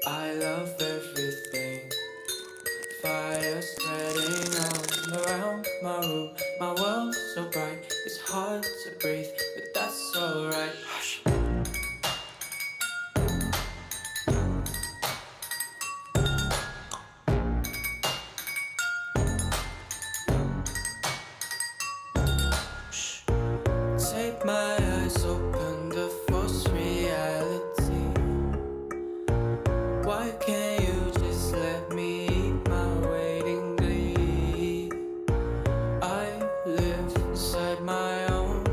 I love everything. Fire spreading all around my room. My world's so bright, it's hard to breathe, but that's alright. Hush. Shh. Take my eyes open to false reality. Why can't you just let me eat my waiting glee? I live inside my own